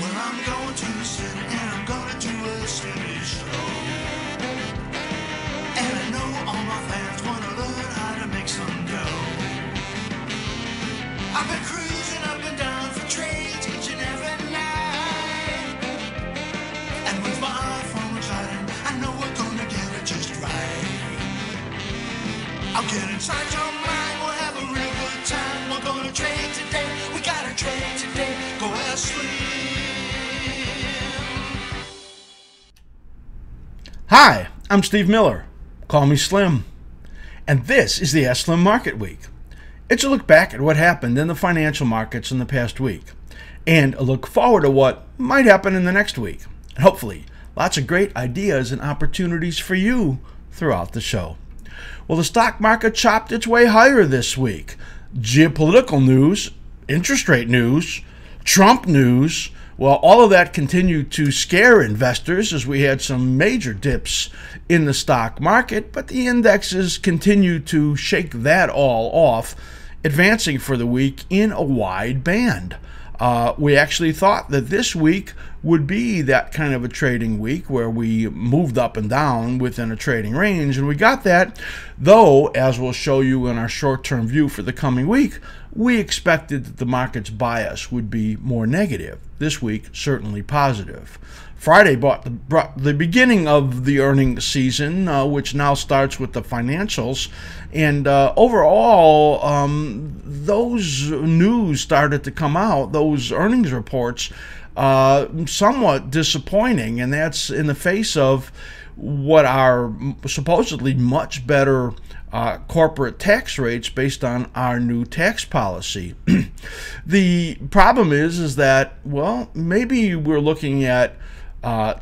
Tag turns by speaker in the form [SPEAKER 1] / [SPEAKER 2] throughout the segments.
[SPEAKER 1] Well, I'm going to the city and I'm gonna do a city show. And I know all my fans wanna learn how to make some dough. I've been cruising up and down for trades each and every night. And with my iPhone reclining, I know we're gonna get it just right. I'll get inside your mind, we'll have a real good time. We're gonna trade today, we gotta trade today. Go Slim.
[SPEAKER 2] Hi, I'm Steve Miller. Call me Slim. And this is the Slim Market Week. It's a look back at what happened in the financial markets in the past week, and a look forward to what might happen in the next week. And hopefully, lots of great ideas and opportunities for you throughout the show. Well, the stock market chopped its way higher this week. Geopolitical news, interest rate news, Trump news, well, all of that continued to scare investors as we had some major dips in the stock market, but the indexes continued to shake that all off, advancing for the week in a wide band. We actually thought that this week would be that kind of a trading week where we moved up and down within a trading range, and we got that, though, as we'll show you in our short-term view for the coming week, we expected that the market's bias would be more negative. This week, certainly positive. Friday brought the beginning of the earnings season, which now starts with the financials. And overall, those news started to come out, those earnings reports, somewhat disappointing. And that's in the face of what are supposedly much better corporate tax rates based on our new tax policy. The problem is that, well, maybe we're looking at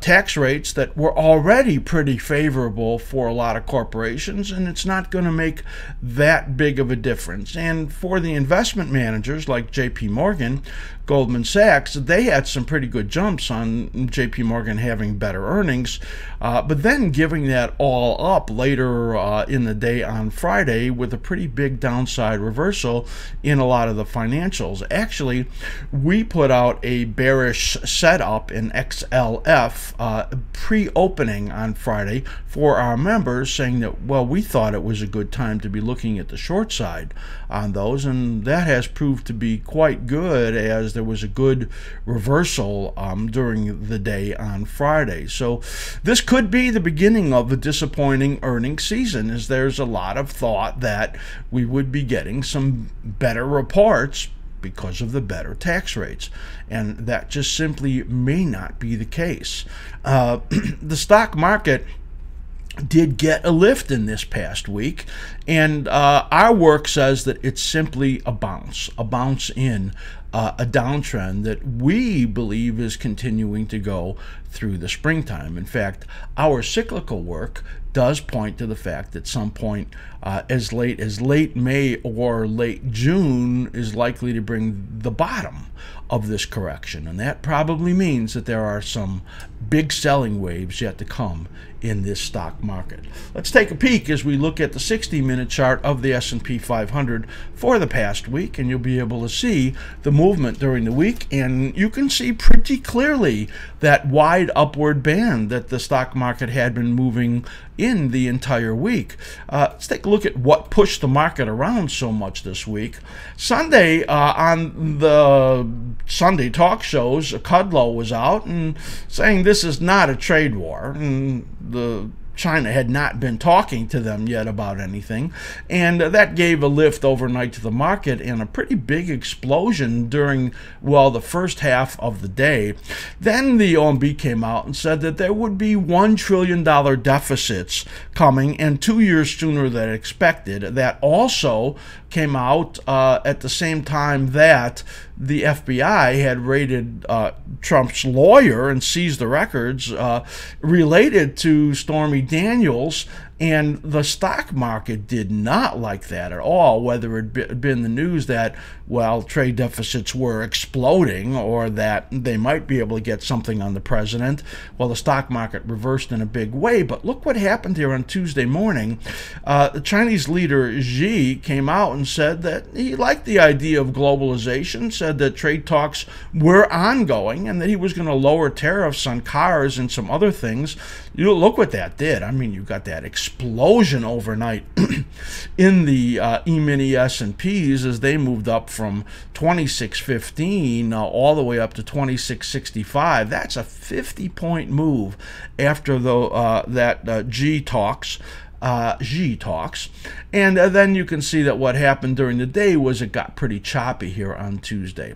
[SPEAKER 2] tax rates that were already pretty favorable for a lot of corporations, and it's not going to make that big of a difference. And for the investment managers like JP Morgan, Goldman Sachs, they had some pretty good jumps on JP Morgan having better earnings, but then giving that all up later in the day on Friday with a pretty big downside reversal in a lot of the financials. Actually, we put out a bearish setup in XLF pre-opening on Friday for our members, saying that, well, we thought it was a good time to be looking at the short side on those, and that has proved to be quite good, as there was a good reversal during the day on Friday. So this could be the beginning of a disappointing earnings season, as there's a lot of thought that we would be getting some better reports because of the better tax rates, and that just simply may not be the case. The stock market did get a lift in this past week, and our work says that it's simply a bounce in a downtrend that we believe is continuing to go through the springtime. In fact, our cyclical work does point to the fact that some point as late May or late June is likely to bring the bottom of this correction, and that probably means that there are some big selling waves yet to come in this stock market. Let's take a peek as we look at the 60-minute chart of the S&P 500 for the past week, and you'll be able to see the movement during the week, and you can see pretty clearly that wide upward band that the stock market had been moving in the entire week. Let's take a look at what pushed the market around so much this week. Sunday, on the Sunday talk shows, Kudlow was out and saying this is not a trade war, and China had not been talking to them yet about anything, and that gave a lift overnight to the market and a pretty big explosion during, well, the first half of the day. Then the OMB came out and said that there would be $1 trillion deficits coming, and 2 years sooner than expected. That also came out at the same time that the FBI had raided Trump's lawyer and seized the records related to Stormy Daniels And the stock market did not like that at all, whether it had been the news that, well, trade deficits were exploding or that they might be able to get something on the president. Well, the stock market reversed in a big way. But look what happened here on Tuesday morning. The Chinese leader Xi came out and said that he liked the idea of globalization, said that trade talks were ongoing and that he was going to lower tariffs on cars and some other things. You look what that did. I mean, you got that explosion overnight in the E-mini S&Ps as they moved up from 2615 all the way up to 2665. That's a 50-point move after that Xi talks. And then you can see that what happened during the day was it got pretty choppy here on Tuesday.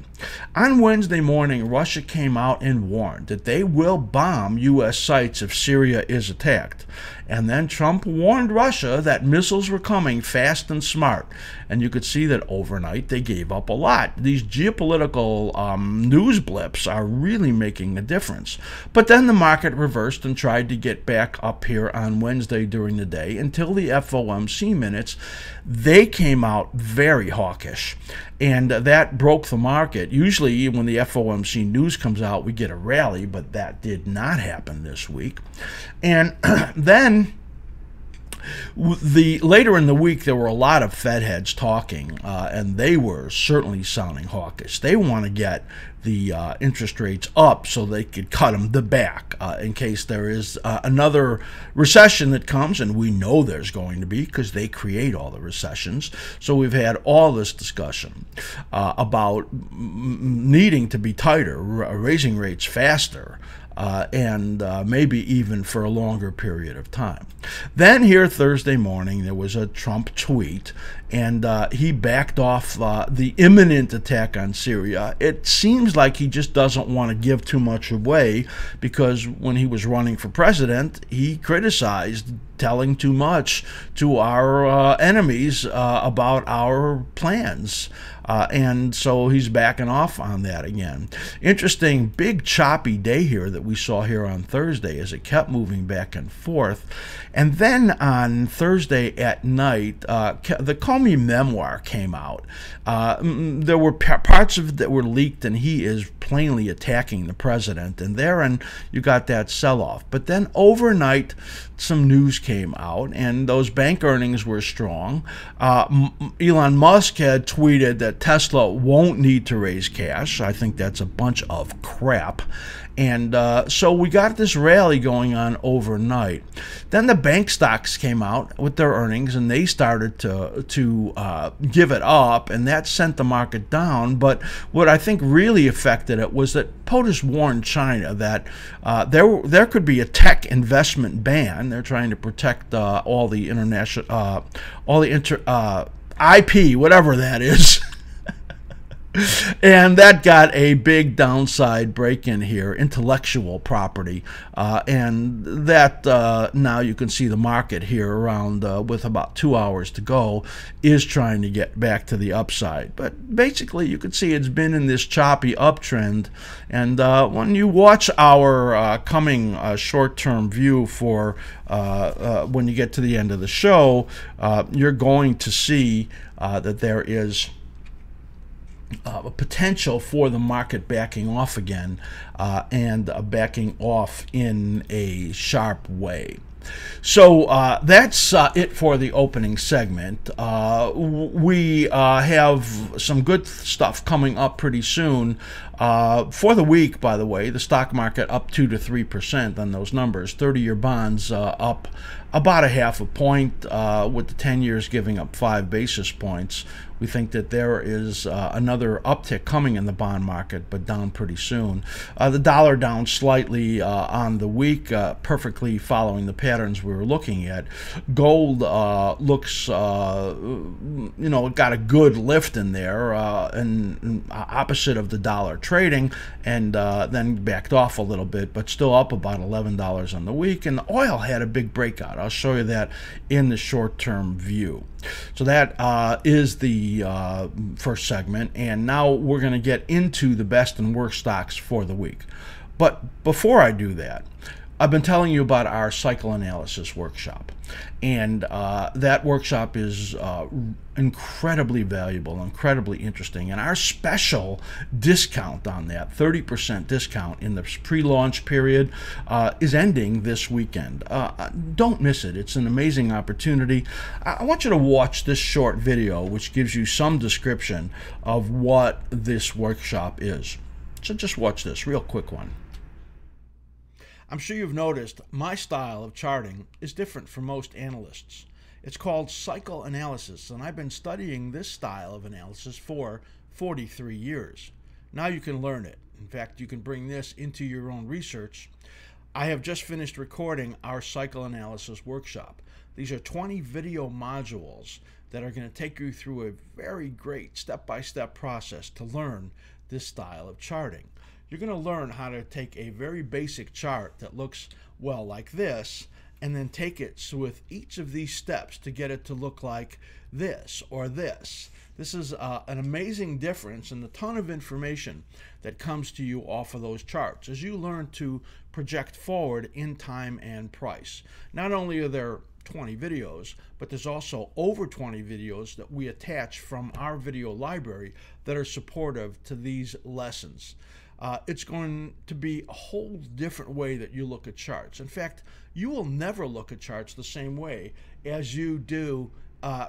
[SPEAKER 2] On Wednesday morning, Russia came out and warned that they will bomb U.S. sites if Syria is attacked. And then Trump warned Russia that missiles were coming fast and smart. And you could see that overnight they gave up a lot. These geopolitical news blips are really making a difference. But then the market reversed and tried to get back up here on Wednesday during the day until the FOMC minutes. They came out very hawkish. And that broke the market. Usually when the FOMC news comes out, we get a rally, but that did not happen this week. And then later in the week, there were a lot of Fed heads talking, and they were certainly sounding hawkish. They want to get the interest rates up so they could cut them back in case there is another recession that comes, and we know there's going to be because they create all the recessions. So we've had all this discussion about needing to be tighter, raising rates faster, and maybe even for a longer period of time. Then here Thursday morning, there was a Trump tweet, and he backed off the imminent attack on Syria. It seems like he just doesn't want to give too much away because when he was running for president, he criticized telling too much to our enemies about our plans. And so he's backing off on that again. Interesting, big choppy day here that we saw here on Thursday as it kept moving back and forth. And then on Thursday at night, the Comey memoir came out. There were parts of it that were leaked, and he is plainly attacking the president. And therein, you got that sell-off. But then overnight, some news came out, and those bank earnings were strong. Elon Musk had tweeted that Tesla won't need to raise cash. I think that's a bunch of crap. And so we got this rally going on overnight. Then the bank stocks came out with their earnings, and they started to give it up, and that sent the market down. But what I think really affected it was that POTUS warned China that there could be a tech investment ban. They're trying to protect all the international, IP, whatever that is. And that got a big downside break-in here, intellectual property. And that, now you can see the market here around, with about 2 hours to go, is trying to get back to the upside. But basically, you can see it's been in this choppy uptrend. And when you watch our coming short-term view for when you get to the end of the show, you're going to see that there is a potential for the market backing off again, and backing off in a sharp way. So that's it for the opening segment. We have some good stuff coming up pretty soon. For the week, by the way, the stock market up 2 to 3% on those numbers. 30-year bonds up about a half a point, with the 10 years giving up 5 basis points. We think that there is another uptick coming in the bond market, but down pretty soon. The dollar down slightly on the week, perfectly following the patterns we were looking at. Gold looks, got a good lift in there, and opposite of the dollar trading, and then backed off a little bit, but still up about $11 on the week. And the oil had a big breakout. I'll show you that in the short-term view. So that is the first segment, and now we're going to get into the best and worst stocks for the week. But before I do that, I've been telling you about our cycle analysis workshop, and that workshop is incredibly valuable, incredibly interesting, and our special discount on that, 30% discount in the pre-launch period, is ending this weekend. Don't miss it. It's an amazing opportunity. I want you to watch this short video, which gives you some description of what this workshop is. So just watch this real quick one. I'm sure you've noticed my style of charting is different from most analysts. It's called cycle analysis, and I've been studying this style of analysis for 43 years. Now you can learn it. In fact, you can bring this into your own research. I have just finished recording our cycle analysis workshop. These are 20 video modules that are going to take you through a very great step-by-step process to learn this style of charting. You're going to learn how to take a very basic chart that looks, well, like this, and then take it with each of these steps to get it to look like this or this. This is an amazing difference and a ton of information that comes to you off of those charts as you learn to project forward in time and price. Not only are there 20 videos, but there's also over 20 videos that we attach from our video library that are supportive to these lessons. It's going to be a whole different way that you look at charts. In fact, you will never look at charts the same way as you do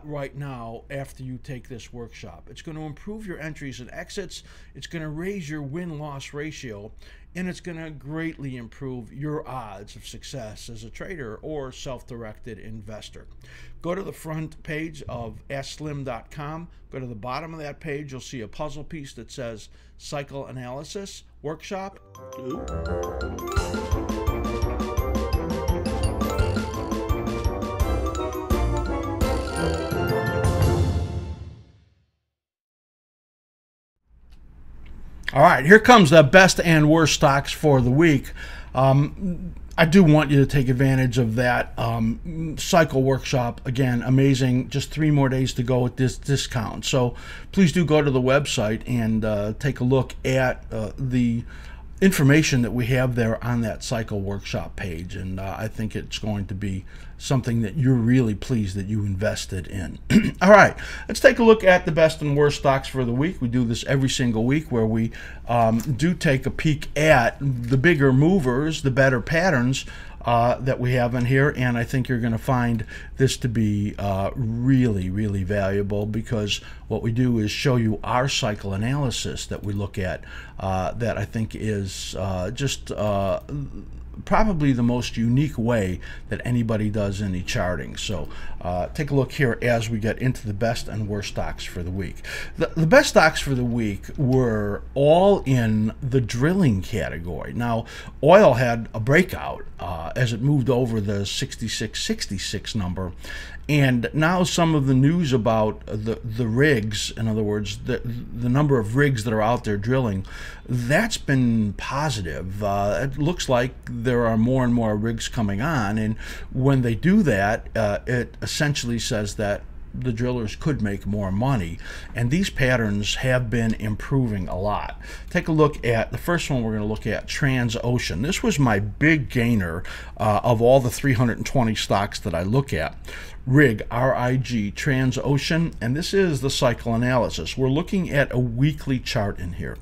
[SPEAKER 2] right now after you take this workshop. It's going to improve your entries and exits. It's going to raise your win-loss ratio, and it's going to greatly improve your odds of success as a trader or self-directed investor. Go to the front page of AskSlim.com. Go to the bottom of that page. You'll see a puzzle piece that says Cycle Analysis Workshop. All right, here comes the best and worst stocks for the week. I do want you to take advantage of that cycle workshop. Again, amazing. Just 3 more days to go with this discount. So please do go to the website and take a look at the information that we have there on that cycle workshop page. And I think it's going to be something that you're really pleased that you invested in. All right, let's take a look at the best and worst stocks for the week. We do this every single week where we do take a peek at the bigger movers, the better patterns that we have in here, and I think you're going to find this to be really, really valuable, because what we do is show you our cycle analysis that we look at that I think is just probably the most unique way that anybody does any charting. So take a look here as we get into the best and worst stocks for the week. The best stocks for the week were all in the drilling category. Now, oil had a breakout as it moved over the 66 number, and now some of the news about the rigs, in other words, the number of rigs that are out there drilling, that's been positive. It looks like there are more and more rigs coming on, and when they do that, it essentially says that the drillers could make more money, and these patterns have been improving a lot. Take a look at the first one. We're going to look at Transocean. This was my big gainer of all the 320 stocks that I look at. RIG, R-I-G, Transocean, and this is the cycle analysis. We're looking at a weekly chart in here.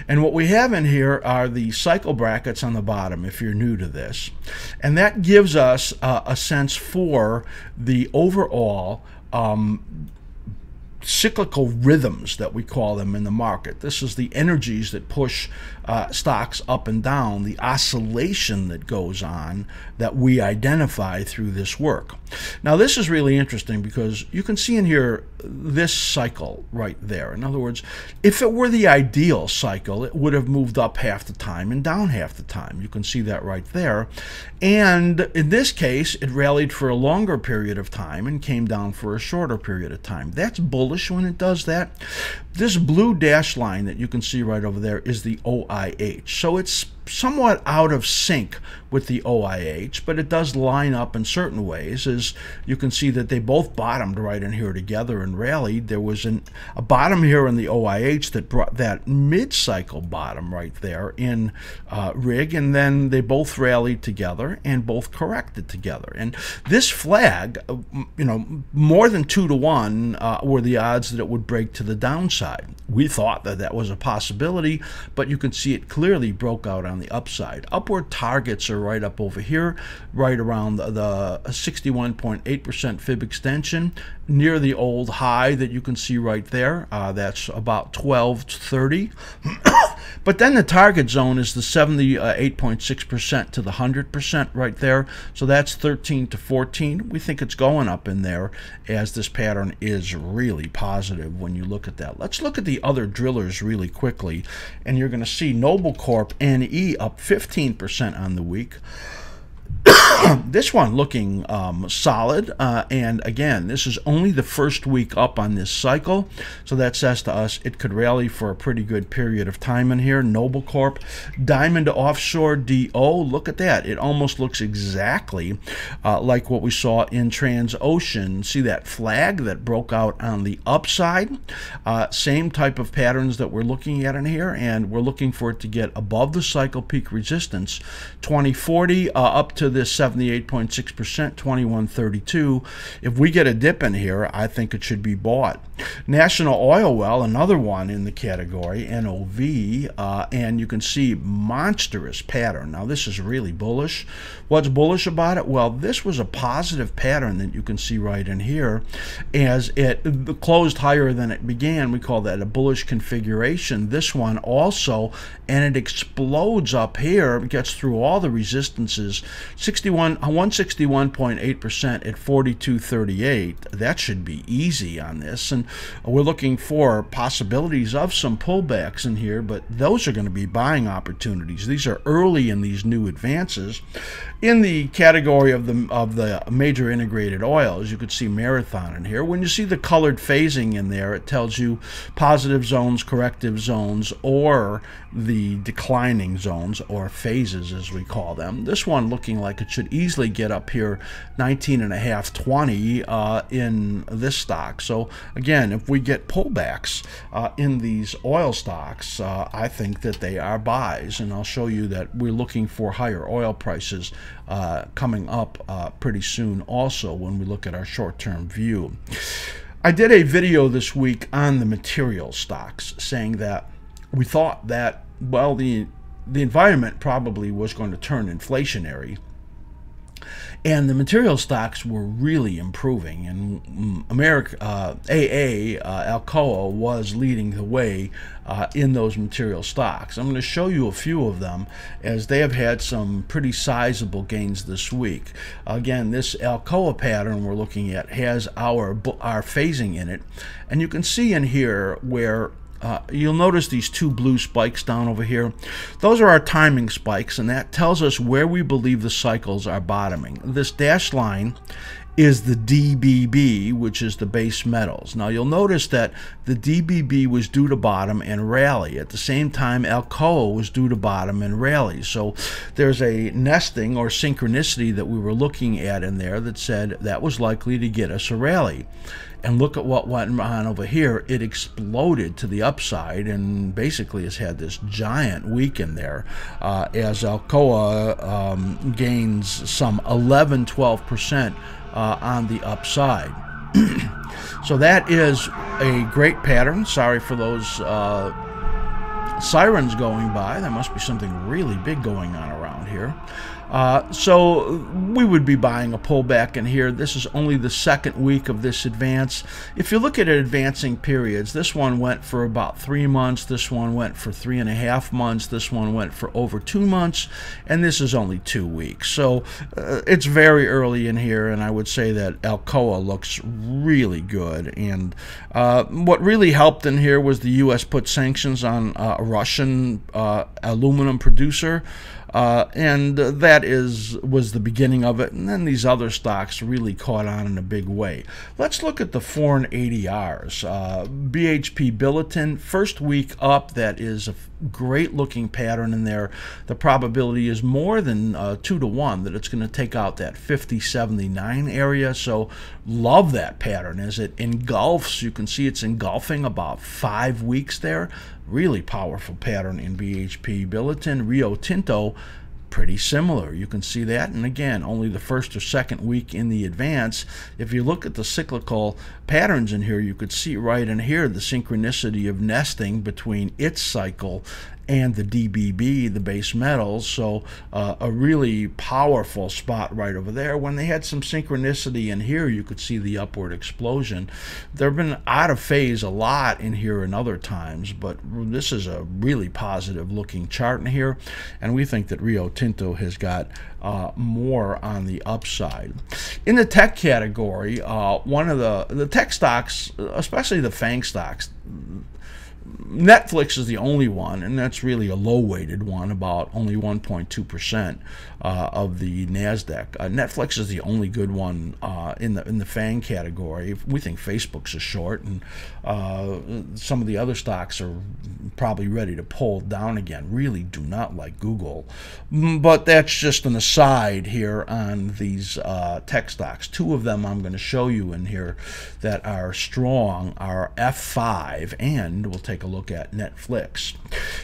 [SPEAKER 2] And what we have in here are the cycle brackets on the bottom, if you're new to this. And that gives us a sense for the overall cyclical rhythms that we call them in the market. This is the energies that push stocks up and down, the oscillation that goes on that we identify through this work. Now, this is really interesting because you can see in here this cycle right there. In other words, if it were the ideal cycle, it would have moved up half the time and down half the time. You can see that right there. And in this case, it rallied for a longer period of time and came down for a shorter period of time. That's bullish when it does that. This blue dashed line that you can see right over there is the OIH. So it's somewhat out of sync with the OIH, but it does line up in certain ways. As you can see that they both bottomed right in here together and rallied. There was a bottom here in the OIH that brought that mid-cycle bottom right there in RIG, and then they both rallied together and both corrected together. And this flag, more than 2 to 1 were the odds that it would break to the downside. We thought that that was a possibility, but you can see it clearly broke out on the upside. Upward targets are right up over here, right around the 61.8% fib extension, near the old high that you can see right there. That's about 1230. But then the target zone is the 78.6% to the 100% right there. So that's 13 to 14. We think it's going up in there, as this pattern is really positive when you look at that. Let's look at the other drillers really quickly, and you're going to see Noble Corp NE up 15% on the week. This one looking solid, and again, this is only the first week up on this cycle, so that says to us it could rally for a pretty good period of time in here. Noble Corp, Diamond Offshore DO, look at that. It almost looks exactly like what we saw in Transocean. See that flag that broke out on the upside? Same type of patterns that we're looking at in here, and we're looking for it to get above the cycle peak resistance, 2040, up to this 78.6%, 2132. If we get a dip in here, I think it should be bought. National Oil Well, another one in the category, NOV, and you can see monstrous pattern. Now this is really bullish. What's bullish about it? Well, this was a positive pattern that you can see right in here. As it closed higher than it began, we call that a bullish configuration. This one also, and it explodes up here, gets through all the resistances, 161.8% at 42.38. That should be easy on this, and we're looking for possibilities of some pullbacks in here, but those are going to be buying opportunities. These are early in these new advances. In the category of the major integrated oils, you could see Marathon in here. When you see the colored phasing in there, it tells you positive zones, corrective zones, or the declining zones, or phases as we call them. This one looking like it should easily get up here 19.5, 20 in this stock. So again, if we get pullbacks in these oil stocks, I think that they are buys, and I'll show you that we're looking for higher oil prices coming up pretty soon also when we look at our short-term view. I did a video this week on the material stocks saying that we thought that, well, the environment probably was going to turn inflationary, and the material stocks were really improving, and Alcoa was leading the way in those material stocks. I'm going to show you a few of them, as they have had some pretty sizable gains this week. Again, this Alcoa pattern we're looking at has our phasing in it, and you can see in here where you'll notice these two blue spikes down over here. Those are our timing spikes, and that tells us where we believe the cycles are bottoming. This dashed line is the DBB, which is the base metals. Now you'll notice that the DBB was due to bottom and rally. At the same time, Alcoa was due to bottom and rally. So there's a nesting or synchronicity that we were looking at in there that said that was likely to get us a rally. And look at what went on over here. It exploded to the upside and basically has had this giant week in there as Alcoa gains some 11-12% on the upside. So that is a great pattern. Sorry for those sirens going by. There must be something really big going on around here. So we would be buying a pullback in here. This is only the second week of this advance. If you look at advancing periods, this one went for about 3 months, this one went for 3.5 months, this one went for over 2 months, and this is only 2 weeks. So it's very early in here, and I would say that Alcoa looks really good. And what really helped in here was the U.S. put sanctions on a Russian aluminum producer. And that that was the beginning of it, and then these other stocks really caught on in a big way. Let's look at the foreign ADRs. BHP Billiton, first week up. That is a great looking pattern in there. The probability is more than 2 to 1 that it's going to take out that 50.79 area. So love that pattern as it engulfs. You can see it's engulfing about 5 weeks there. Really powerful pattern in BHP Billiton. Rio Tinto, pretty similar. You can see that, and again, only the first or second week in the advance. If you look at the cyclical patterns in here, you could see right in here the synchronicity of nesting between its cycle and the DBB, the base metals. So a really powerful spot right over there. When they had some synchronicity in here, you could see the upward explosion. They've been out of phase a lot in here in other times, but this is a really positive looking chart in here, and we think that Rio Tinto has got more on the upside. In the tech category, one of the tech stocks, especially the FANG stocks, Netflix is the only one, and that's really a low-weighted one, about only 1.2% of the Nasdaq. Netflix is the only good one in the FANG category. We think Facebook's a short, and some of the other stocks are probably ready to pull down again. Really do not like Google, but that's just an aside here on these tech stocks. Two of them I'm going to show you in here that are strong are F5, and we'll take a look at Netflix.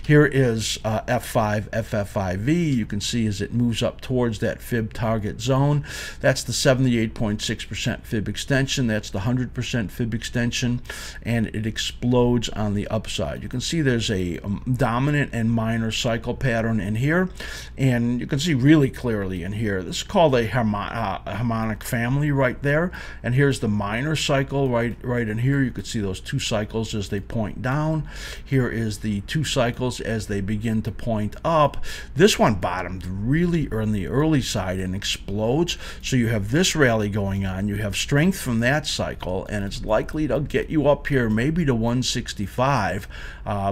[SPEAKER 2] Here is F5 FFIV. You can see as it moves up towards that fib target zone. That's the 78.6% fib extension. That's the 100% fib extension, and it explodes on the upside. You can see there's a dominant and minor cycle pattern in here, and you can see really clearly in here. This is called a harmonic family right there, and here's the minor cycle right in here. You could see those two cycles as they point down. Here is the two cycles as they begin to point up. This one bottomed really on the early side and explodes. So you have this rally going on. You have strength from that cycle, and it's likely to get you up here maybe to 165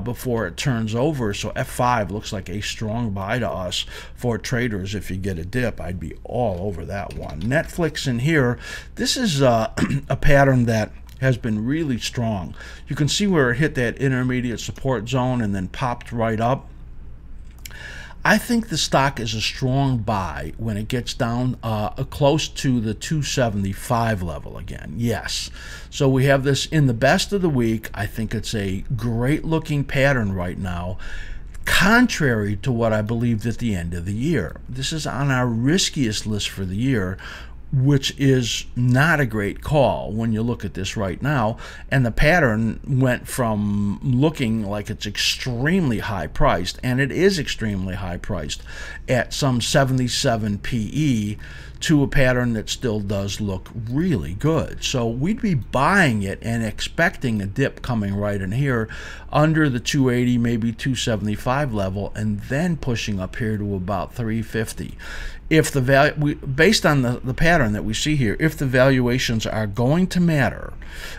[SPEAKER 2] before it turns over. So F5 looks like a strong buy to us for traders. If you get a dip, I'd be all over that one. Netflix in here, this is a pattern that has been really strong. You can see where it hit that intermediate support zone and then popped right up. I think the stock is a strong buy when it gets down close to the 275 level again. Yes. So we have this in the best of the week. I think it's a great looking pattern right now, contrary to what I believed at the end of the year. This is on our riskiest list for the year, which is not a great call when you look at this right now. And the pattern went from looking like it's extremely high priced, and it is extremely high priced at some 77 PE, to a pattern that still does look really good. So we'd be buying it and expecting a dip coming right in here under the 280, maybe 275 level, and then pushing up here to about 350. If the value, based on the pattern that we see here, if the valuations are going to matter,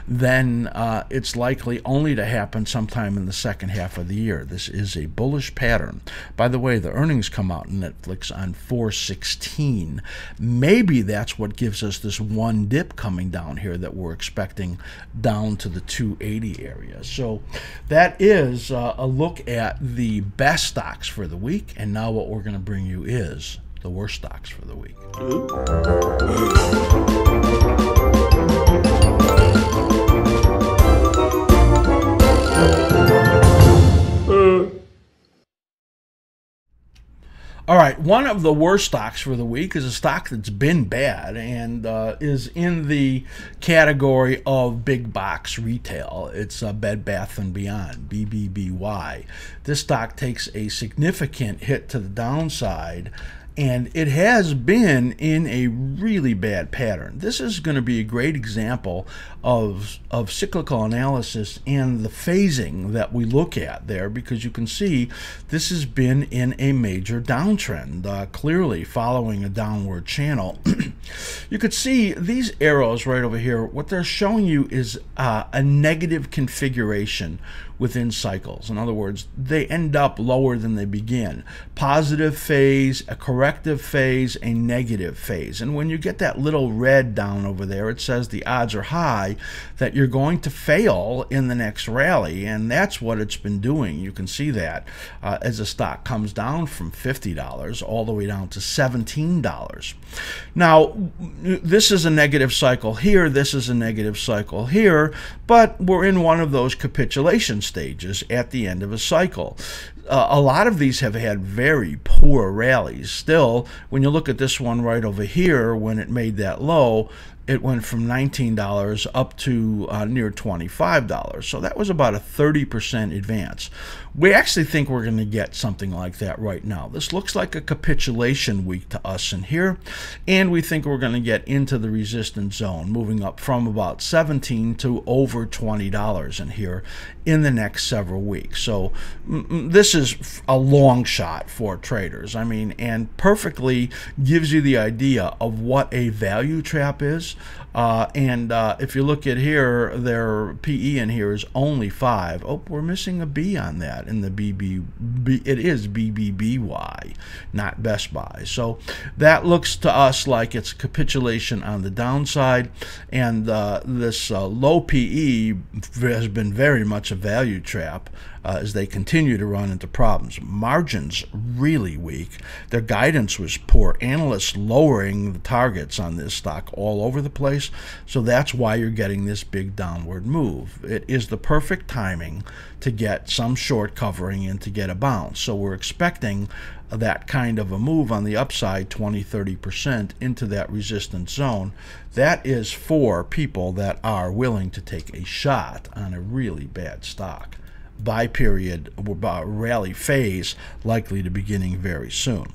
[SPEAKER 2] then it's likely only to happen sometime in the second half of the year. This is a bullish pattern. By the way, the earnings come out in Netflix on 4/16. Maybe that's what gives us this one dip coming down here that we're expecting down to the 280 area. So that is a look at the best stocks for the week, and now what we're going to bring you is the worst stocks for the week. All right, one of the worst stocks for the week is a stock that's been bad and is in the category of big box retail. It's Bed Bath & Beyond, BBBY. This stock takes a significant hit to the downside, and it has been in a really bad pattern. This is going to be a great example of cyclical analysis and the phasing that we look at there, because you can see this has been in a major downtrend, clearly following a downward channel. You could see these arrows right over here. What they're showing you is a negative configuration within cycles. In other words, they end up lower than they begin. Positive phase, a correction corrective phase, a negative phase. And when you get that little red down over there, it says the odds are high that you're going to fail in the next rally, and that's what it's been doing. You can see that as the stock comes down from $50 all the way down to $17. Now, this is a negative cycle here, this is a negative cycle here, but we're in one of those capitulation stages at the end of a cycle. A lot of these have had very poor rallies. Still, when you look at this one right over here, when it made that low, it went from $19 up to near $25. So that was about a 30% advance. We actually think we're going to get something like that right now. This looks like a capitulation week to us in here, and we think we're going to get into the resistance zone, moving up from about $17 to over $20 in here in the next several weeks. So this is a long shot for traders. I mean, and perfectly gives you the idea of what a value trap is. If you look at here, their PE in here is only 5. Oh, we're missing a B on that in the it is BBBY, not Best Buy. So that looks to us like it's a capitulation on the downside, and this low PE has been very much a value trap as they continue to run into problems. Margins really weak. Their guidance was poor. Analysts lowering the targets on this stock all over the place. So that's why you're getting this big downward move. It is the perfect timing to get some short covering and to get a bounce. So we're expecting that kind of a move on the upside, 20-30% into that resistance zone. That is for people that are willing to take a shot on a really bad stock. Buy period, rally phase likely to beginning very soon.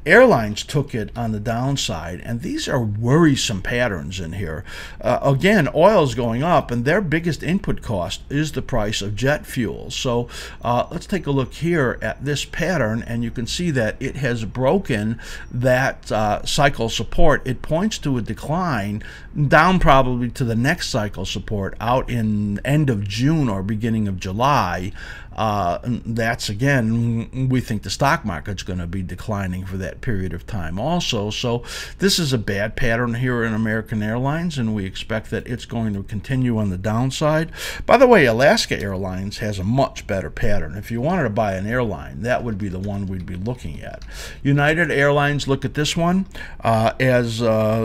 [SPEAKER 2] Airlines took it on the downside, and these are worrisome patterns in here. Again, oil's going up, and their biggest input cost is the price of jet fuel. So let's take a look here at this pattern, and you can see that it has broken that cycle support. It points to a decline down probably to the next cycle support out in end of June or beginning of July. That's, again, we think the stock market's going to be declining for that period of time also. So this is a bad pattern here in American Airlines, and we expect that it's going to continue on the downside. By the way, Alaska Airlines has a much better pattern. If you wanted to buy an airline, that would be the one we'd be looking at. United Airlines, look at this one. American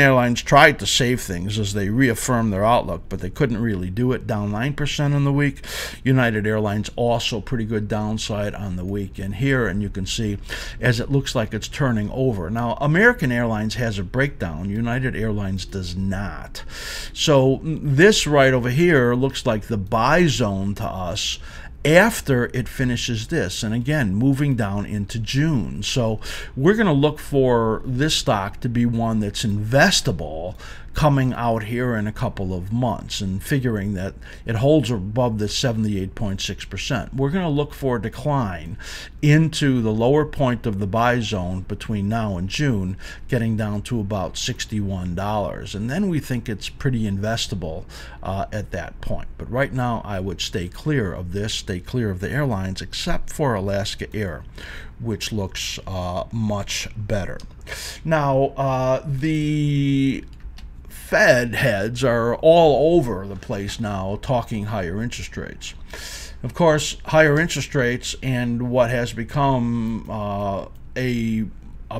[SPEAKER 2] Airlines tried to save things as they reaffirmed their outlook, but they couldn't really do it, down 9% on the week. United Airlines also pretty good downside on the week in here, and you can see as it looks like it's turning over. Now, American Airlines has a breakdown. United Airlines does not. So this right over here looks like the buy zone to us after it finishes this, and again moving down into June. So we're going to look for this stock to be one that's investable coming out here in a couple of months, and figuring that it holds above the 78.6%. We're going to look for a decline into the lower point of the buy zone between now and June, getting down to about $61, and then we think it's pretty investable at that point. But right now I would stay clear of this, stay clear of the airlines, except for Alaska Air, which looks much better. Now the Fed heads are all over the place now talking higher interest rates. Of course, higher interest rates and what has become a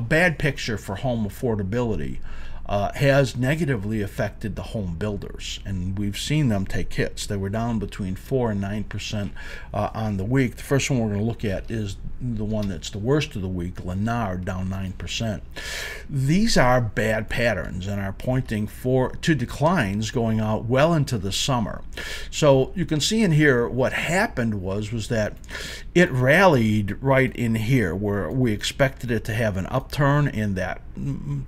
[SPEAKER 2] bad picture for home affordability has negatively affected the home builders, and we've seen them take hits. They were down between 4 and 9% on the week. The first one we're going to look at is the one that's the worst of the week, Lennar, down 9%. These are bad patterns and are pointing to declines going out well into the summer. So you can see in here what happened was that it rallied right in here where we expected it to have an upturn in that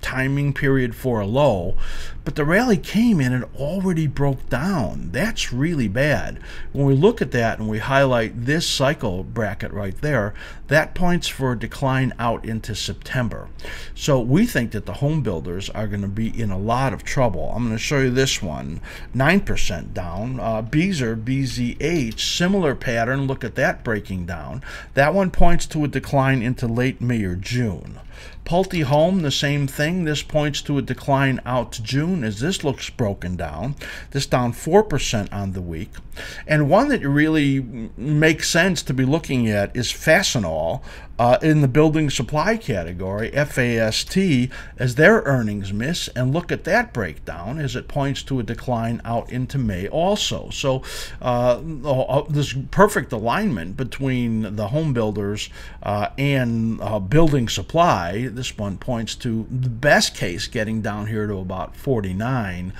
[SPEAKER 2] timing period for a low, but the rally came and it already broke down. That's really bad. When we look at that and we highlight this cycle bracket right there, that points for a decline out into September. So we think that the home builders are going to be in a lot of trouble. I'm going to show you this one, 9% down. Beazer, BZH, similar pattern. Look at that breaking down. That one points to a decline into late May or June. Pulte Home, the same thing. This points to a decline out to June as this looks broken down. This down 4% on the week. And one that really makes sense to be looking at is Fastenal in the building supply category, FAST, as their earnings miss. And look at that breakdown as it points to a decline out into May also. So this perfect alignment between the home builders and building supply. This one points to the best case getting down here to about 49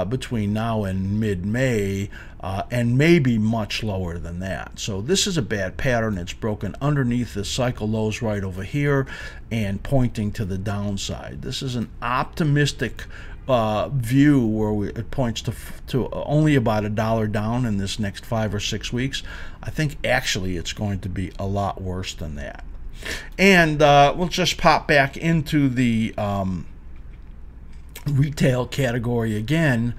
[SPEAKER 2] between now and mid-May, and maybe much lower than that. So this is a bad pattern. It's broken underneath the cycle lows right over here and pointing to the downside. This is an optimistic view where it points to only about $1 down in this next 5 or 6 weeks. I think actually it's going to be a lot worse than that. And we'll just pop back into the retail category again,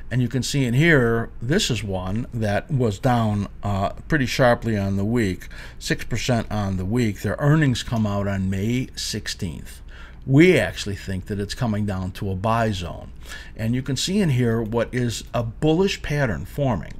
[SPEAKER 2] and you can see in here, this is one that was down pretty sharply on the week, 6% on the week. Their earnings come out on May 16th. We actually think that it's coming down to a buy zone. And you can see in here what is a bullish pattern forming.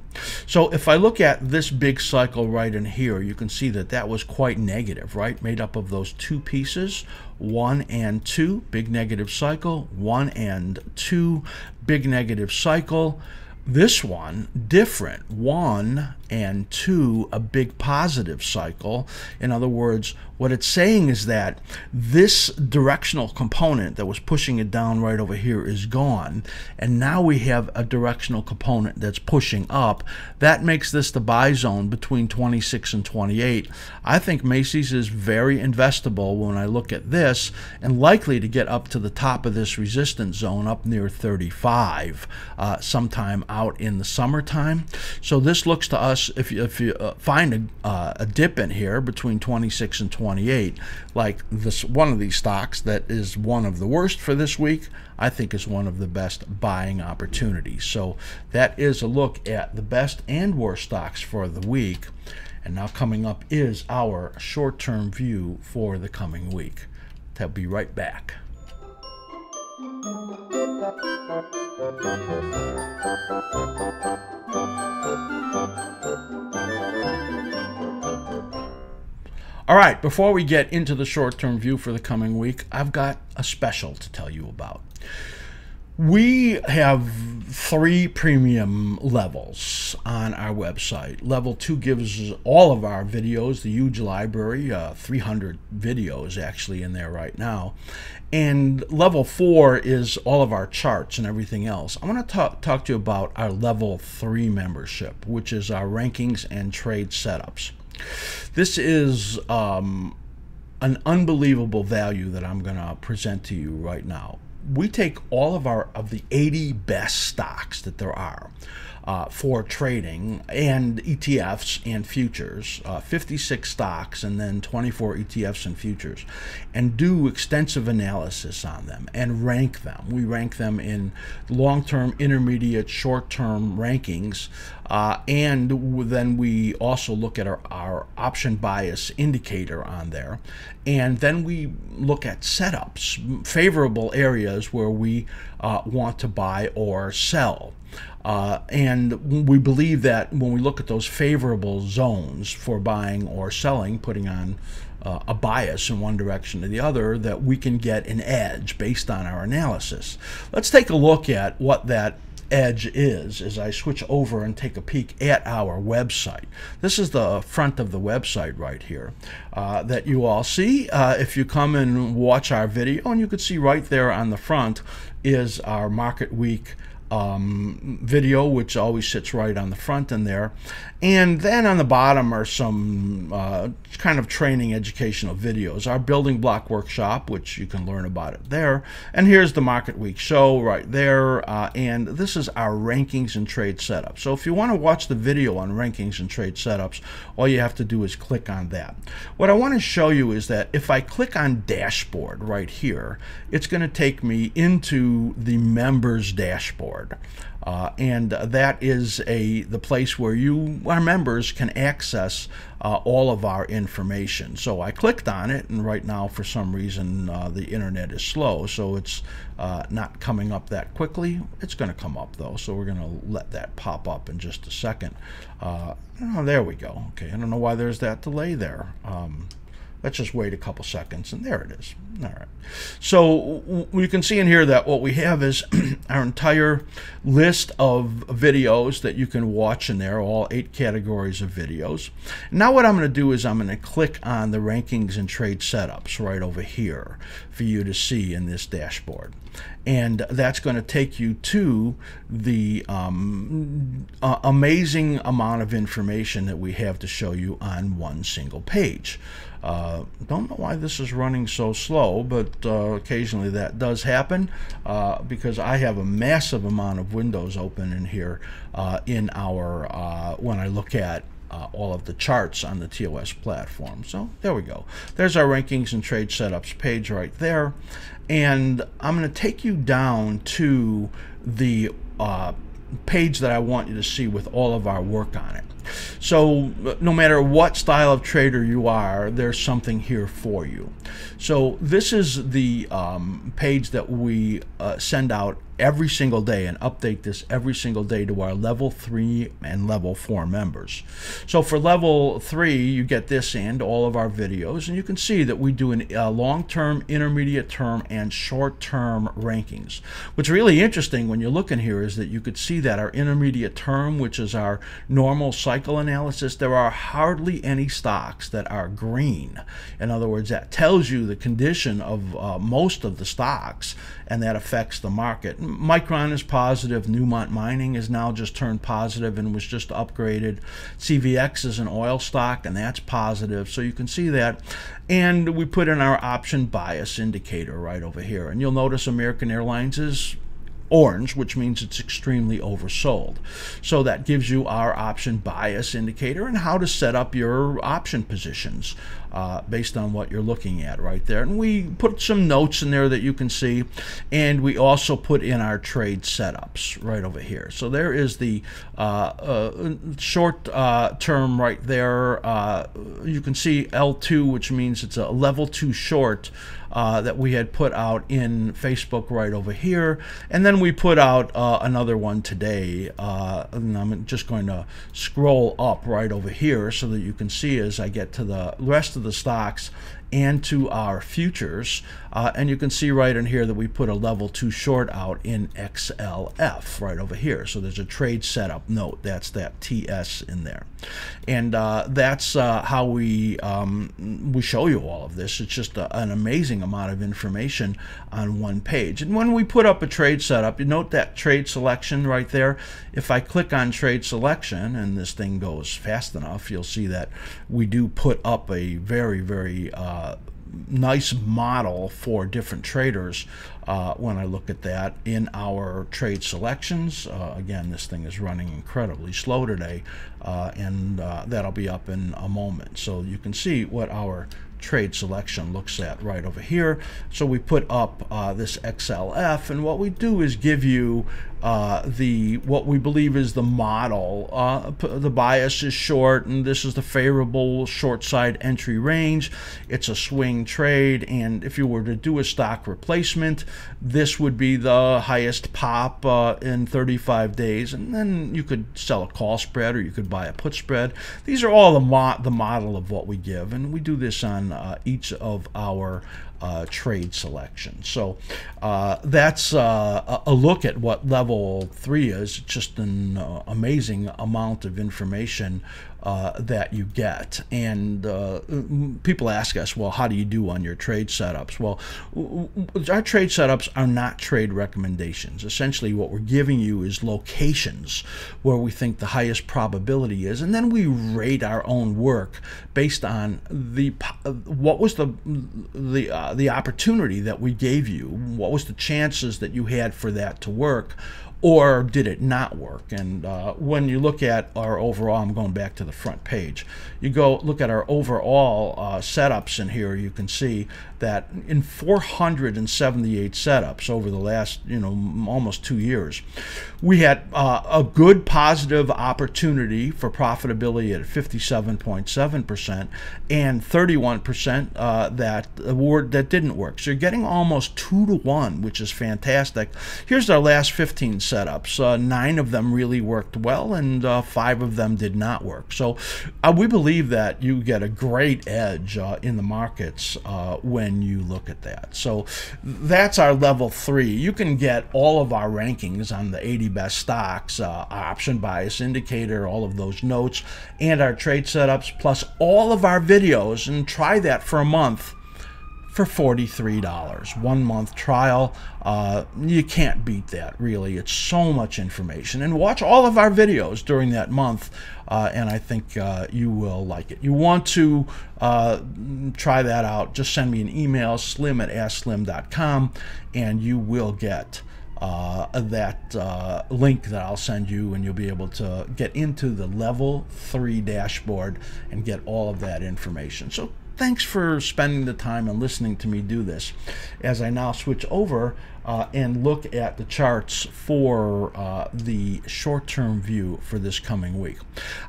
[SPEAKER 2] So if I look at this big cycle right in here, you can see that that was quite negative, right? Made up of those two pieces, 1 and 2, big negative cycle, 1 and 2, big negative cycle. This one, different, 1 and 2, a big positive cycle. In other words, what it's saying is that this directional component that was pushing it down right over here is gone, and now we have a directional component that's pushing up. That makes this the buy zone between 26 and 28. I think Macy's is very investable when I look at this, and likely to get up to the top of this resistance zone up near 35 sometime out in the summertime. So this looks to us, if you find a dip in here between 26 and 28, like this one of these stocks that is one of the worst for this week, I think is one of the best buying opportunities. So that is a look at the best and worst stocks for the week. And now coming up is our short-term view for the coming week. I'll be right back. All right, before we get into the short-term view for the coming week, I've got a special to tell you about. We have 3 premium levels on our website. Level 2 gives all of our videos, the huge library, 300 videos actually in there right now. And level 4 is all of our charts and everything else. I want to talk to you about our level 3 membership, which is our rankings and trade setups. This is an unbelievable value that I'm going to present to you right now. We take all of the 80 best stocks that there are for trading and ETFs and futures, 56 stocks and then 24 ETFs and futures, and do extensive analysis on them and rank them. We rank them in long-term, intermediate, short-term rankings, and then we also look at our option bias indicator on there, and then we look at setups, favorable areas where we want to buy or sell. And we believe that when we look at those favorable zones for buying or selling, putting on a bias in one direction or the other, that we can get an edge based on our analysis. Let's take a look at what that edge is as I switch over and take a peek at our website. This is the front of the website right here that you all see. If you come and watch our video, and you can see right there on the front is our market week video, which always sits right on the front in there. And then on the bottom are some kind of training educational videos. Our building block workshop, which you can learn about it there. And here's the Market Week show right there. And this is our rankings and trade setup. So if you want to watch the video on rankings and trade setups, all you have to do is click on that. What I want to show you is that if I click on dashboard right here, it's going to take me into the members dashboard. And that is the place where our members can access all of our information. So I clicked on it, and right now for some reason the internet is slow, so it's not coming up that quickly. It's going to come up though, so we're going to let that pop up in just a second. Oh, there we go. Okay, I don't know why there's that delay there. Let's just wait a couple seconds, and there it is. All right. So you can see in here that what we have is our entire list of videos that you can watch in there, all 8 categories of videos. Now what I'm going to do is I'm going to click on the rankings and trade setups right over here for you to see in this dashboard. And that's going to take you to the amazing amount of information that we have to show you on one single page. Don't know why this is running so slow, but occasionally that does happen because I have a massive amount of windows open in here in our when I look at all of the charts on the TOS platform. So there we go. There's our rankings and trade setups page right there. And I'm going to take you down to the page that I want you to see with all of our work on it. So no matter what style of trader you are, there's something here for you. So this is the page that we send out every single day and update this every single day to our level 3 and level 4 members. So for level 3, you get this and all of our videos, and you can see that we do a long-term, intermediate term, and short-term rankings. What's really interesting when you look in here is that you could see that our intermediate term, which is our normal cycle analysis, there are hardly any stocks that are green. In other words, that tells you the condition of most of the stocks, and that affects the market. Micron is positive. Newmont Mining is now just turned positive and was just upgraded. CVX is an oil stock, and that's positive. So you can see that. And we put in our option bias indicator right over here. And you'll notice American Airlines is orange, which means it's extremely oversold. So that gives you our option bias indicator and how to set up your option positions based on what you're looking at right there. And we put some notes in there that you can see, and we also put in our trade setups right over here. So there is the short term right there. You can see L2, which means it's a level 2 short that we had put out in Facebook right over here. And then we put out another one today. And I'm just going to scroll up right over here so that you can see as I get to the rest of the stocks and to our futures, and you can see right in here that we put a level 2 short out in XLF right over here. So there's a trade setup note, that's that TS in there, and that's how we show you all of this. It's just an amazing amount of information on one page. And when we put up a trade setup, you note that trade selection right there. If I click on trade selection and this thing goes fast enough, you'll see that we do put up a very, very nice model for different traders when I look at that in our trade selections. Again, this thing is running incredibly slow today, and that'll be up in a moment. So you can see what our trade selection looks at right over here. So we put up this XLF, and what we do is give you what we believe is the model. The bias is short, and this is the favorable short side entry range. It's a swing trade, and if you were to do a stock replacement, this would be the highest pop in 35 days, and then you could sell a call spread or you could buy a put spread. These are all the model of what we give, and we do this on each of our trade selection. So that's a look at what level 3 is. Just an amazing amount of information that you get. And people ask us, well, how do you do on your trade setups? Well, our trade setups are not trade recommendations. Essentially, what we're giving you is locations where we think the highest probability is, and then we rate our own work based on what was the opportunity that we gave you, what was the chances that you had for that to work, or did it not work? And when you look at our overall, I'm going back to the front page, you go look at our overall setups in here, you can see that in 478 setups over the last, almost 2 years, we had a good positive opportunity for profitability at 57.7% and 31% that didn't work. So you're getting almost 2 to 1, which is fantastic. Here's our last 15 setups. 9 of them really worked well, and 5 of them did not work. So we believe that you get a great edge in the markets when you look at that. So that's our level 3. You can get all of our rankings on the 80 best stocks, option bias indicator, all of those notes, and our trade setups, plus all of our videos, and try that for a month for $43. 1 month trial. You can't beat that, really. It's so much information. And watch all of our videos during that month, and I think you will like it. You want to try that out, just send me an email, slim@askslim.com, and you will get that link that I'll send you, and you'll be able to get into the level 3 dashboard and get all of that information. So thanks for spending the time and listening to me do this, as I now switch over and look at the charts for the short-term view for this coming week.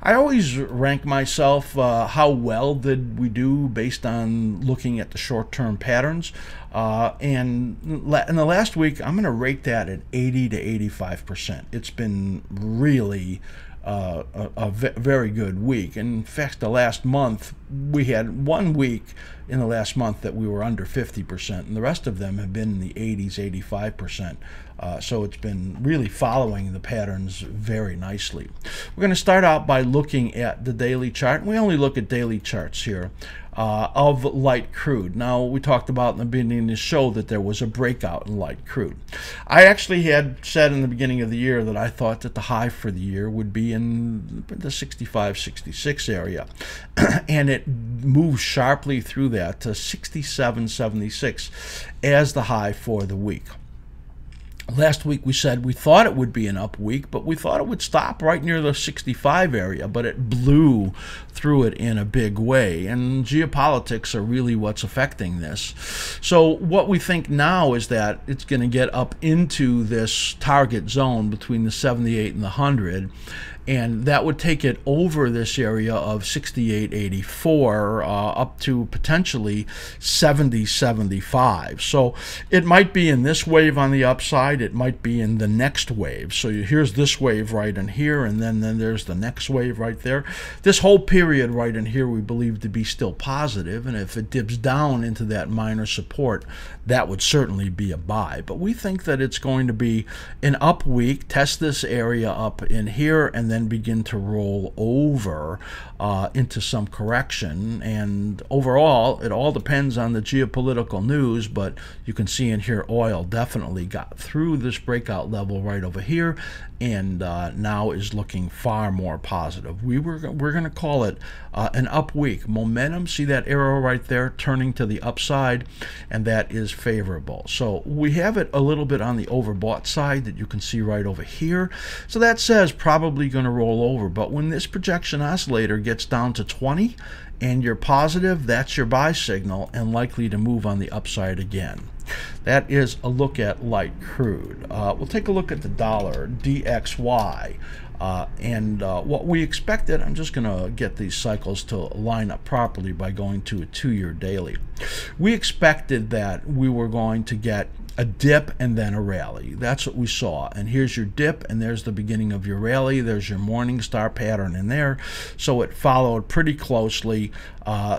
[SPEAKER 2] I always rank myself how well did we do based on looking at the short-term patterns, and in the last week I'm going to rate that at 80 to 85%. It's been really a very good week. In fact, the last month, we had 1 week in the last month that we were under 50%, and the rest of them have been in the 80s, 85%. So it's been really following the patterns very nicely. We're going to start out by looking at the daily chart. We only look at daily charts here of light crude. Now, we talked about in the beginning of the show that there was a breakout in light crude. I actually had said in the beginning of the year that I thought that the high for the year would be in the 65, 66 area, and it moved sharply through that to 67, 76 as the high for the week. Last week we said we thought it would be an up week, but we thought it would stop right near the 65 area, but it blew through it in a big way, and geopolitics are really what's affecting this. So what we think now is that it's going to get up into this target zone between the 78 and the 100, and that would take it over this area of 68.84 up to potentially 70.75. So it might be in this wave on the upside, it might be in the next wave. So here's this wave right in here, and then there's the next wave right there. This whole period right in here we believe to be still positive, and if it dips down into that minor support, that would certainly be a buy. But we think that it's going to be an up week, test this area up in here, and then begin to roll over into some correction. And overall, it all depends on the geopolitical news, but you can see in here oil definitely got through this breakout level right over here, and now is looking far more positive. We're going to call it an up week. Momentum, see that arrow right there turning to the upside, and that is favorable. So we have it a little bit on the overbought side that you can see right over here. So that says probably going to roll over, but when this projection oscillator gets down to 20 and you're positive, that's your buy signal and likely to move on the upside again. That is a look at light crude. We'll take a look at the dollar, DXY. And what we expected, I'm just going to get these cycles to line up properly by going to a 2-year daily. We expected that we were going to get a dip and then a rally. That's what we saw. And here's your dip, and there's the beginning of your rally. There's your morning star pattern in there. So it followed pretty closely.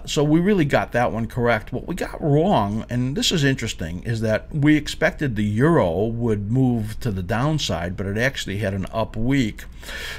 [SPEAKER 2] So we really got that one correct. What we got wrong, and this is interesting, is that we expected the euro would move to the downside, but it actually had an up week.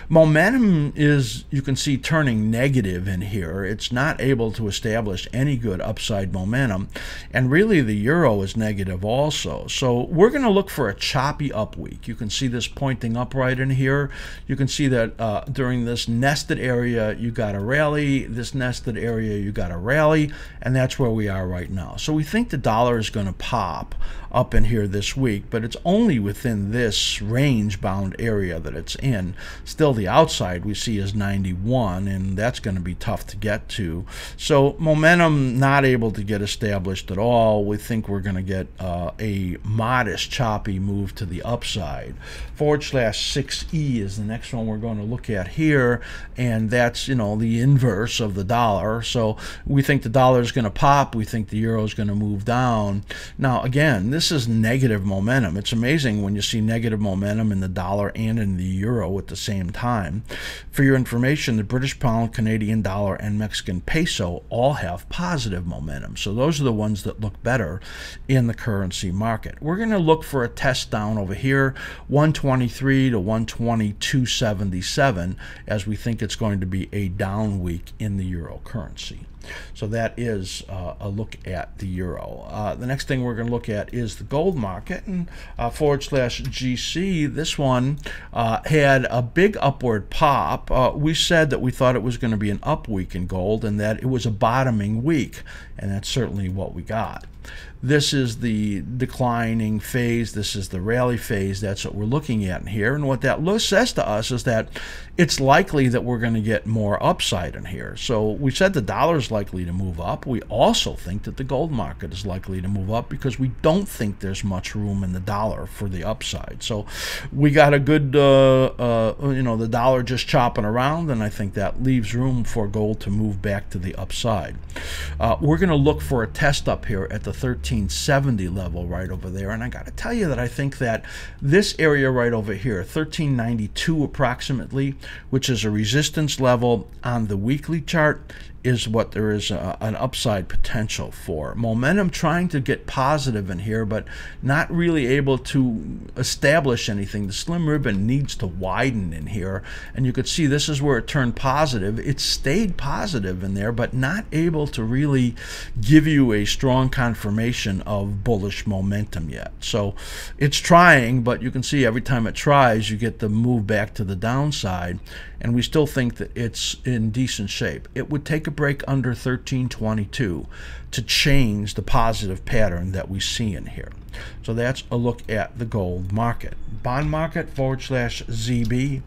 [SPEAKER 2] Momentum is, you can see, turning negative in here. It's not able to establish any good upside momentum. And really the euro is negative also. So we're going to look for a choppy up week. You can see this pointing up right in here. You can see that during this nested area, you got a rally. This nested area, you got a rally. And that's where we are right now. So we think the dollar is going to pop up in here this week, but it's only within this range-bound area that it's in. Still, the outside we see is 91, and that's going to be tough to get to. So momentum not able to get established at all. We think we're going to get a modest choppy move to the upside. /6E is the next one we're going to look at here, and that's, you know, the inverse of the dollar. So we think the dollar is going to pop. We think the euro is going to move down. Now, again, this is negative momentum. It's amazing when you see negative momentum in the dollar and in the euro at the same time. For your information, the British pound, Canadian dollar, and Mexican peso all have positive momentum. So those are the ones that look better in the currency market. We're going to look for a test down over here, 123 to 122.77, as we think it's going to be a down week in the euro currency. So that is a look at the euro. The next thing we're going to look at is the gold market, and /GC. This one had a big upward pop. We said that we thought it was going to be an up week in gold and that it was a bottoming week, and that's certainly what we got. This is the declining phase. This is the rally phase. That's what we're looking at in here. And what that says to us is that it's likely that we're going to get more upside in here. So we said the dollar is likely to move up. We also think that the gold market is likely to move up because we don't think there's much room in the dollar for the upside. So we got a good, you know, the dollar just chopping around, and I think that leaves room for gold to move back to the upside. We're going to look for a test up here at the 1370 level right over there, and I got to tell you that I think that this area right over here, 1392 approximately, which is a resistance level on the weekly chart, is what there is an upside potential for. Momentum trying to get positive in here, but not really able to establish anything. The slim ribbon needs to widen in here, and you could see this is where it turned positive. It stayed positive in there, but not able to really give you a strong confirmation of bullish momentum yet. So it's trying, but you can see every time it tries, you get the move back to the downside, and we still think that it's in decent shape. It would take a break under 1322 to change the positive pattern that we see in here. So that's a look at the gold market. Bond market /ZB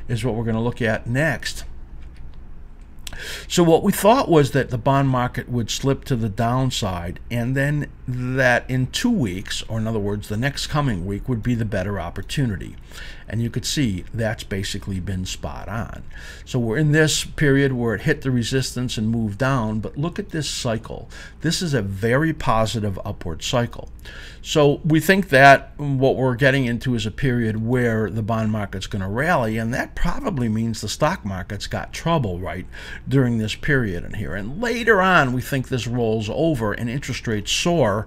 [SPEAKER 2] is what we're going to look at next. So what we thought was that the bond market would slip to the downside, and then that in 2 weeks, or in other words, the next coming week, would be the better opportunity. And you could see that's basically been spot on. So we're in this period where it hit the resistance and moved down, but look at this cycle. This is a very positive upward cycle. So we think that what we're getting into is a period where the bond market's going to rally, and that probably means the stock market's got trouble right during this period in here. And later on, we think this rolls over and interest rates soar,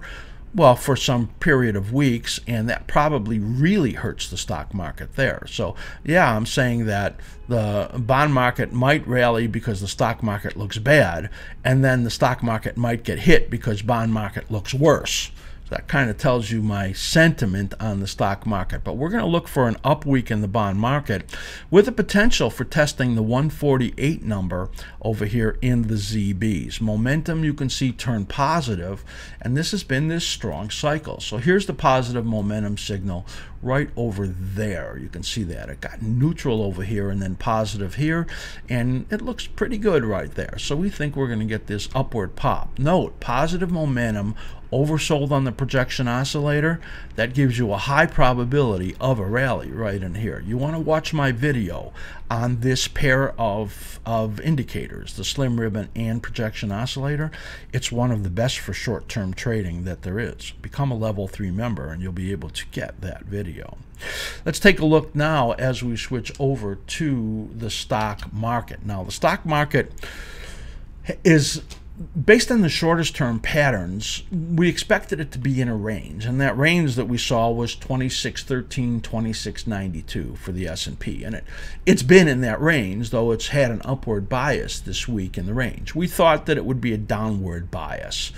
[SPEAKER 2] well, for some period of weeks, and that probably really hurts the stock market there. So yeah, I'm saying that the bond market might rally because the stock market looks bad, and then the stock market might get hit because bond market looks worse. That kind of tells you my sentiment on the stock market. But we're going to look for an up week in the bond market with the potential for testing the 148 number over here in the ZBs. Momentum, you can see, turn positive, and this has been this strong cycle. So here's the positive momentum signal right over there. You can see that it got neutral over here and then positive here, and it looks pretty good right there. So we think we're going to get this upward pop. Note, positive momentum oversold on the projection oscillator. That gives you a high probability of a rally right in here. You want to watch my video on this pair of indicators, the slim ribbon and projection oscillator. It's one of the best for short-term trading that there is. Become a level 3 member and you'll be able to get that video. Let's take a look now as we switch over to the stock market. Now the stock market is based on the shortest term patterns. We expected it to be in a range, and that range that we saw was 2613, 2692 for the S&P, and it's been in that range, though it's had an upward bias this week in the range. We thought that it would be a downward bias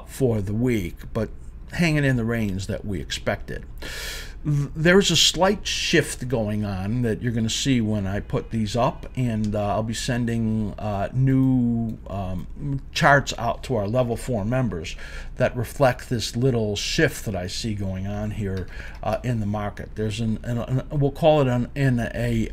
[SPEAKER 2] for the week, but hanging in the range that we expected. There's a slight shift going on that you're going to see when I put these up, and I'll be sending new charts out to our level 4 members that reflect this little shift that I see going on here in the market. There's we'll call it an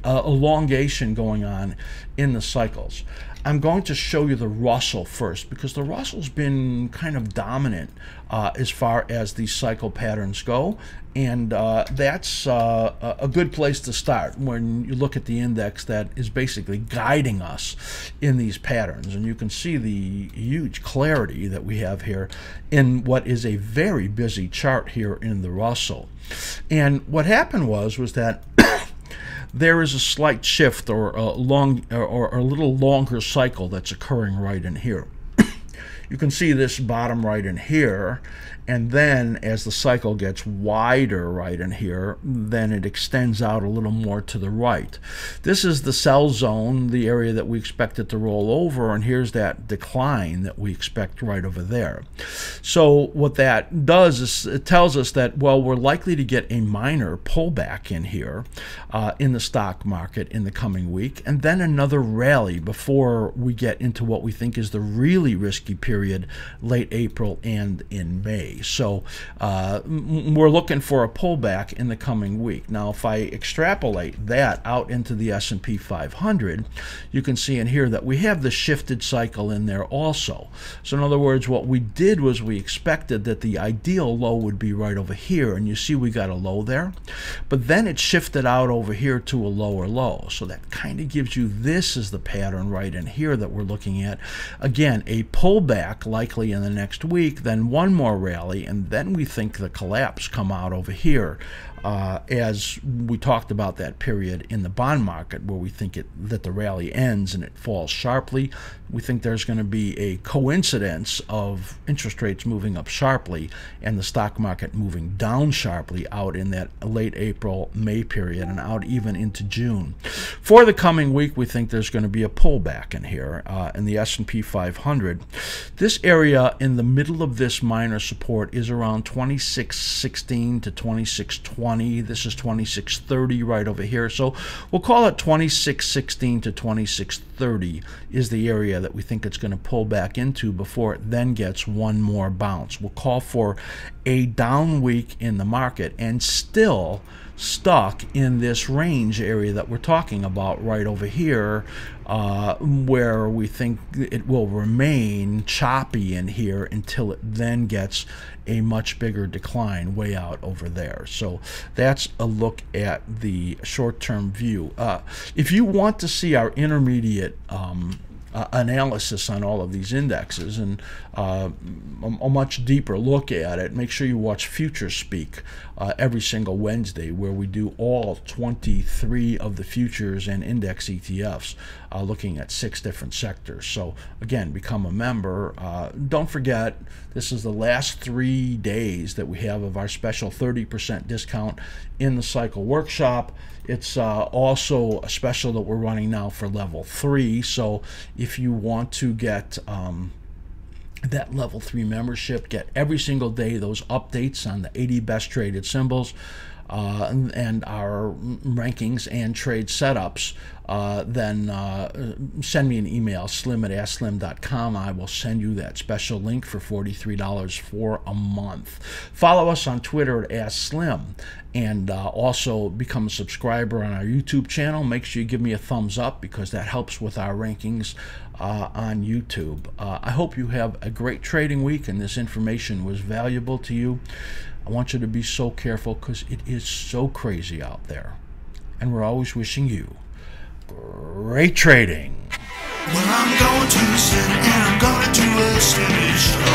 [SPEAKER 2] elongation going on in the cycles. I'm going to show you the Russell first, because the Russell's been kind of dominant as far as these cycle patterns go, and that's a good place to start when you look at the index that is basically guiding us in these patterns. And you can see the huge clarity that we have here in what is a very busy chart here in the Russell. And what happened was that there is a slight shift or a little longer cycle that's occurring right in here. You can see this bottom right in here, and then as the cycle gets wider right in here, then it extends out a little more to the right. This is the sell zone, the area that we expect it to roll over, and here's that decline that we expect right over there. So what that does is it tells us that, well, we're likely to get a minor pullback in here in the stock market in the coming week, and then another rally before we get into what we think is the really risky period late April and in May. So we're looking for a pullback in the coming week. Now, if I extrapolate that out into the S&P 500, you can see in here that we have the shifted cycle in there also. So in other words, what we did was we expected that the ideal low would be right over here, and you see we got a low there, but then it shifted out over here to a lower low. So that kind of gives you, this is the pattern right in here that we're looking at. Again, a pullback likely in the next week, then one more rally, and then we think the collapse come out over here, as we talked about that period in the bond market where we think that the rally ends and it falls sharply. We think there's going to be a coincidence of interest rates moving up sharply and the stock market moving down sharply out in that late April, May period, and out even into June. For the coming week, we think there's going to be a pullback in here in the S&P 500. This area in the middle of this minor support is around 2616 to 2620. This is 2630 right over here. So we'll call it 2616 to 2630 is the area that we think it's going to pull back into before it then gets one more bounce. We'll call for a down week in the market and still stuck in this range area that we're talking about right over here, where we think it will remain choppy in here until it then gets a much bigger decline way out over there. So that's a look at the short-term view. If you want to see our intermediate analysis on all of these indexes and a much deeper look at it, make sure you watch Future Speak every single Wednesday, where we do all 23 of the futures and index ETFs, looking at 6 different sectors. So again, become a member. Don't forget, this is the last 3 days that we have of our special 30% discount in the Cycle Workshop. It's also a special that we're running now for level 3. So if you want to get that level 3 membership, get every single day those updates on the 80 best traded symbols, and our rankings and trade setups, then send me an email, slim@askslim.com. I will send you that special link for $43 for a month. Follow us on Twitter at AskSlim, and also become a subscriber on our YouTube channel. Make sure you give me a thumbs up because that helps with our rankings on YouTube. I hope you have a great trading week and this information was valuable to you. I want you to be so careful because it is so crazy out there. And we're always wishing you great trading.
[SPEAKER 1] Well, I'm going to the city and I'm going to do a city show.